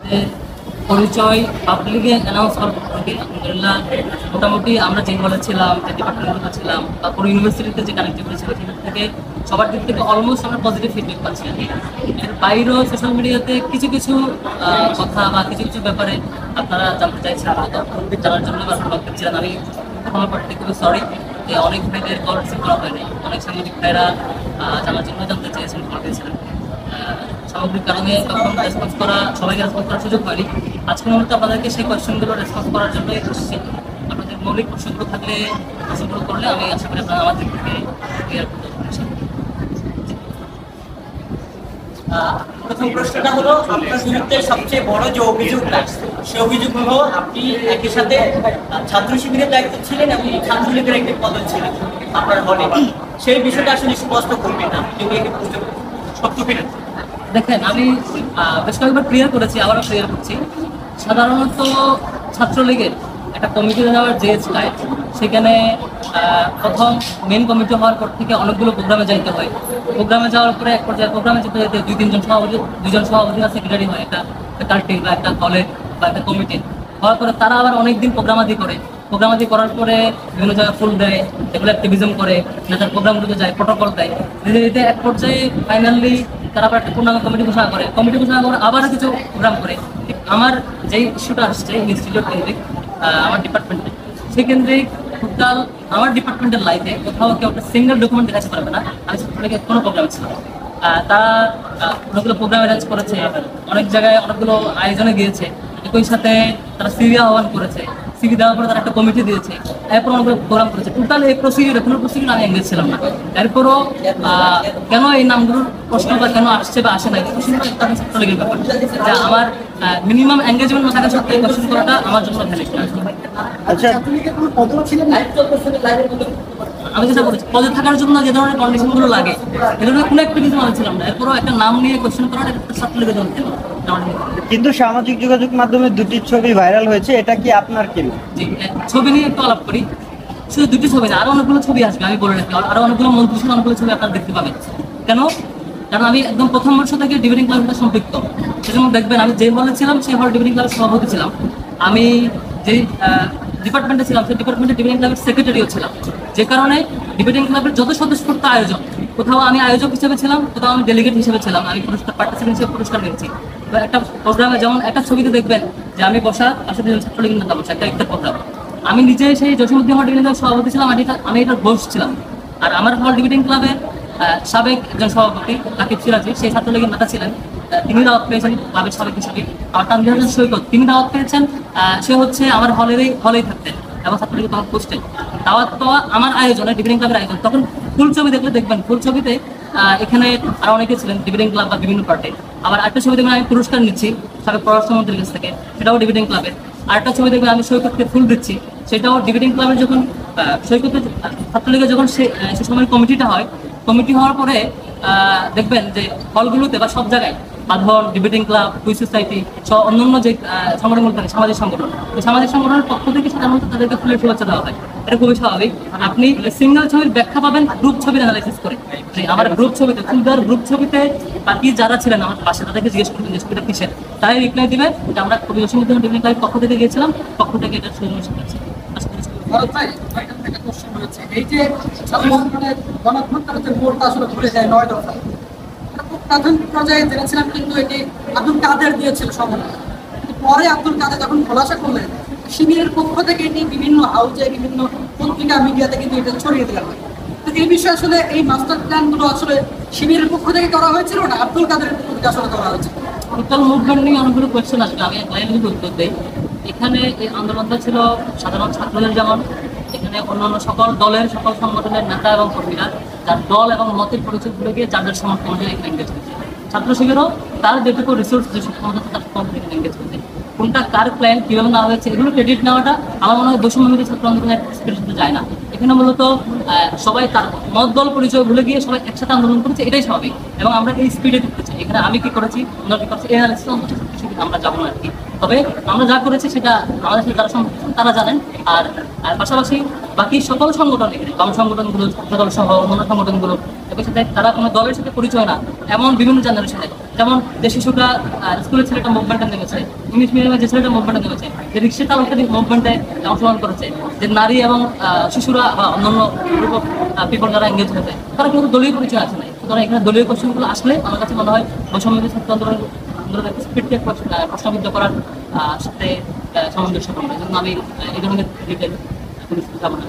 আমাদের পরিচয় পাবলিকে অ্যানাউন্স করার পর থেকে আলহামদুলিল্লাহ মোটামুটি আমরা যে হলে ছিলাম, যে ডিপার্টমেন্টগুলো ছিলাম, তারপর ইউনিভার্সিটিতে যে কানেক্টিভিটি ছিল সেখান থেকে সবার দিক থেকে অলমোস্ট আমরা পজিটিভ ফিডব্যাক পাচ্ছি। এর বাইরেও সোশ্যাল মিডিয়াতে কিছু কিছু কথা বা কিছু কিছু ব্যাপারে আপনারা জানতে চাইছেন, জানার জন্য ছিলেন। আমি আমার পার্টি থেকে খুবই সরি যে অনেক ভাইদের কল রিসিভ করা হয়নি। অনেক সাংবাদিক ভাইরা জানার জন্য জানতে চেয়েছেন, কল দিয়েছিলেন। সামগ্রিক কারণে তখন রেসপন্স করা, সবাইকে রেসপন্স করার সুযোগ হয়নি। আজকের মুহূর্তে আপনাদেরকে সেই কোয়েশ্চেনগুলো রেসপন্স করার জন্য এসেছি। আপনাদের মৌলিক প্রশ্নগুলো থাকলে প্রশ্নগুলো করলে আমি আশা করি আপনারা আমাদের থেকে ক্লিয়ার করতে পারছেন। প্রথম প্রশ্নটা হলো, আপনার বিরুদ্ধে সবচেয়ে বড় যে অভিযোগটা, সে অভিযোগ হলো আপনি একই সাথে ছাত্র শিবিরের দায়িত্ব ছিলেন এবং ছাত্রলীগের একটি পদ ছিলেন আপনার হলে। সেই বিষয়টা আসলে স্পষ্ট করবেন না, সত্য কিনা? দেখেন, আমি বেশ কয়েকবার ক্লিয়ার করেছি, আবারও ক্লিয়ার করছি। সাধারণত ছাত্রলীগের একটা কমিটি নেওয়ার যে চায়, সেখানে প্রথম মেন কমিটি হওয়ার পর থেকে অনেকগুলো প্রোগ্রামে যাইতে হয়। প্রোগ্রামে যাওয়ার পরে এক পর্যায়ে প্রোগ্রামে যেতে যেতে দুজন সভাপতি আর সেক্রেটারি হয় একটা কাল্টির বা একটা কলেজ বা একটা কমিটির। হওয়ার পরে তারা আবার অনেকদিন প্রোগ্রামাদি করে। প্রোগ্রামাদি করার পরে বিভিন্ন জায়গায় ফুল দেয়, এগুলো অ্যাক্টিভিজম করে, নেতার প্রোগ্রামগুলোতে যায়, প্রোটোকল দেয়। ধীরে ধীরে এক পর্যায়ে ফাইনালি তারা আবার একটা পূর্ণাঙ্গ কমিটি ঘোষণা করে। কমিটি ঘোষণা করে আবার কিছু প্রোগ্রাম করে। আমার যেই ইস্যুটা আসছে ইনস্টিটিউট কেন্দ্রিক, আমার ডিপার্টমেন্টে, সেই কেন্দ্রিক টোটাল আমার ডিপার্টমেন্টের লাইফে কোথাও কেউ একটা সিঙ্গেল ডকুমেন্ট দেখাতে পারবে না আমি ছাত্রলীগের কোনো প্রোগ্রাম ছিল। তারা অনেকগুলো প্রোগ্রাম অ্যারেঞ্জ করেছে, অনেক জায়গায় অনেকগুলো আয়োজনে গিয়েছে। একই সাথে তারা সিভি আহ্বান করেছে, সিভি দেওয়ার পরে তারা একটা কমিটি দিয়েছে, এরপর অনেকগুলো প্রোগ্রাম করেছে। টোটাল এই প্রসিডিউরে কোনো প্রসিডিউর আমি এঙ্গেজ ছিলাম না। এরপরও কেন এই নামগুলোর প্রশ্ন বা কেন আসছে বা আসে নাই, ছাত্রলীগের ব্যাপার, যা আমার মিনিমাম এঙ্গেজমেন্ট না থাকা সত্ত্বেও কোশ্চেন করাটা আমার জন্য ভ্যালিড না। আচ্ছা, আমি যেটা বলেছি, পদে থাকার জন্য যে ধরনের কন্ডিশনগুলো লাগে, এ ধরনের কোনো একটা কিছু আমি ছিলাম না। এরপরও একটা নাম নিয়ে কোশ্চেন করাটা একটা ছাত্রলীগের জন্য ছিল। কিন্তু সামাজিক যোগাযোগ মাধ্যমে দুটি ছবি ভাইরাল হয়েছে, এটা কি আপনার কিনা? জি, ছবি নিয়ে একটু আলাপ করি। শুধু দুটি ছবি না, আরো অনেকগুলো ছবি আসবে, আমি বলে রাখি। আরো অনেকগুলো মন্ত্রিসভার অনেকগুলো ছবি আপনারা দেখতে পাবেন। কেন? কারণ আমি একদম প্রথম বর্ষ থেকে ডিবেটিং ক্লাবের সাথে সম্পৃক্ত। সেজন্য দেখবেন আমি যে হলে ছিলাম সেই হল ডিবেটিং ক্লাবের সভাপতি ছিলাম। আমি যেই ডিপার্টমেন্টে ছিলাম সেই ডিপার্টমেন্টে ডিবেটিং ক্লাবের সেক্রেটারিও ছিলাম। যে কারণে ডিবেটিং ক্লাবের যত স্বতঃস্ফূর্ত আয়োজন, কোথাও আমি আয়োজক হিসেবে ছিলাম, কোথাও আমি ডেলিগেট হিসেবে ছিলাম। আমি পার্টিসিপেন্ট হিসেবে পুরস্কার নিয়েছি। একটা প্রোগ্রামে যেমন একটা ছবিতে দেখবেন যে আমি বসা পাশে দুজন ছাত্রলীগের নেতা বসা, একটা প্রোগ্রাম। আমি নিজে সেই জসীমউদ্দিন হল ডিবেটিং ক্লাবের সভাপতি ছিলাম, আমি এটার হোস্ট ছিলাম। আর আমার হল ডিবেটিং ক্লাবের সাবেক একজন সভাপতি রাকিব সিরাজি, সেই ছাত্রলীগের নেতা ছিলেন, তিনি দাওয়াত পেয়েছেন ক্লাবের সাবেক হিসেবে। আর তানভীর হোসেন সৈকত, তিনি দাওয়াত পেয়েছেন, সে হচ্ছে আমার হলেই থাকতেন এবং ছাত্রলীগের তখন পোস্টেন। দাওয়াত পাওয়া আমার আয়োজনে, ডিবেটিং ক্লাবের আয়োজন। তখন ফুল ছবি দেখলে দেখবেন, ফুল ছবিতে এখানে আরো অনেকে ছিলেন ডিবেটিং ক্লাব বা বিভিন্ন পার্টি। আবার একটা ছবি দেখবেন আমি পুরস্কার নিচ্ছি সাবেক পররাষ্ট্রমন্ত্রীর কাছ থেকে, সেটাও ডিবেটিং ক্লাবের। আরেকটা ছবি দেখবেন আমি সৈকতকে ফুল দিচ্ছি, সেটাও ডিবেটিং ক্লাবের। যখন সৈকতের ছাত্রলীগের যখন সে সময় কমিটিটা হয়, কমিটি হওয়ার পরে দেখবেন যে হলগুলোতে বা সব জায়গায় বাঁধন, ডিবেটিং ক্লাব, কুইজ সোসাইটি সহ অন্যান্য যে সংগঠনগুলো থাকে, সামাজিক সংগঠন, এই সামাজিক সংগঠনের পক্ষ থেকে সাধারণত তাদেরকে ফুলের শুভেচ্ছা দেওয়া হয়। এটা খুবই স্বাভাবিক। আপনি সিঙ্গেল ছবির ব্যাখ্যা পাবেন গ্রুপ ছবির অ্যানালাইসিস করে। আমার গ্রুপ ছবিতে, ফুলদার গ্রুপ ছবিতে বাকি যারা ছিলেন আমার পাশে, তাদেরকে জিজ্ঞেস করবেন যে ছবিটা কিসের, তাই রিপ্লাই দিবে যে আমরা কবি জসীমউদ্দিন ডিবেটিং ক্লাবের পক্ষ থেকে গিয়েছিলাম, পক্ষ থেকে এটা সুযোগ শিখেছি। এই যে গণঅভ্যুত্থানের যে মোড়টা আসলে ঘুরে যায় 9 দফা, প্রাথমিক পর্যায়ে জেনেছিলাম কিন্তু এটি আব্দুল কাদের দিয়েছিল সমন্বয়। পরে আব্দুল কাদের যখন খোলাসা করলেন, শিবিরের পক্ষ থেকে এটি বিভিন্ন হাউজে, বিভিন্ন পত্রিকা, মিডিয়াতে কিন্তু এটা ছড়িয়ে দেওয়া হয়। তো এই বিষয়ে আসলে এই মাস্টার প্ল্যানগুলো আসলে শিবিরের পক্ষ থেকে করা হয়েছিল না আব্দুল কাদের পক্ষ থেকে আসলে করা হয়েছিল? টোটাল মুভমেন্ট নিয়ে অনেকগুলো কোয়েশ্চেন আসবে, আমি এক লাইনে উত্তর দিই। এখানে এই আন্দোলনটা ছিল সাধারণ ছাত্রদের, যেমন এখানে অন্যান্য সকল দলের, সকল সংগঠনের নেতা এবং কর্মীরা যার দল এবং মতের পরিচয় ভুলে গিয়ে যাদের সমর্থন অনুযায়ী এখানে এঙ্গেজ হয়েছে। ছাত্র শিবিরও তার যেটুকু রিসোর্স, যে ক্ষমতা, তার কর্মী এখানে এঙ্গেজ হয়েছে। কোনটা কার প্ল্যান, কীভাবে নেওয়া হয়েছে, এগুলো ক্রেডিট নেওয়াটা আমার মনে হয় বৈষম্যবিরোধী ছাত্র আন্দোলনের সাথে যায় না। এখানে মূলত সবাই তার মত দল পরিচয় ভুলে গিয়ে সবাই একসাথে আন্দোলন করেছে, এটাই স্বাভাবিক। এবং আমরা এই স্পিডে করতে চাই। এখানে আমি কি করেছি, আমরা কি করেছি, এই অ্যানালিসিস আমরা যাবো না আর কি। তবে আমরা যা করেছি সেটা আমাদের সাথে যারা সম্পৃক্ত তারা জানেন। আর আর পাশাপাশি বাকি সকল সংগঠন, এখানে বাম সংগঠনগুলো, ছাত্রদল সহ অন্যান্য সংগঠনগুলো, এবার সাথে তারা কোনো দলের সাথে পরিচয় না, এমন বিভিন্ন জেনারেশনে, যেমন যে শিশুরা স্কুলের ছেলেটা মুভমেন্টে নেমেছে, ইংলিশ মিডিয়ামে যে ছেলেটা মুভমেন্টে নেমেছে, যে রিক্সা চালকটা মুভমেন্টে অংশগ্রহণ করেছে, যে নারী এবং শিশুরা বা অন্যান্য গ্রুপ অফ পিপল যারা এঙ্গেজ হয়েছে, তারা কিন্তু দলীয় পরিচয় আছে না। সুতরাং এখানে দলীয় কোশ্চেনগুলো আসলে আমার কাছে মনে হয় বৈষম্য ছাত্র আন্দোলনের স্পিডকে প্রশ্নবিদ্ধ করার সাথে সামঞ্জস্য করবে। এই জন্য আমি এই ধরনের ডিটেল যাব না।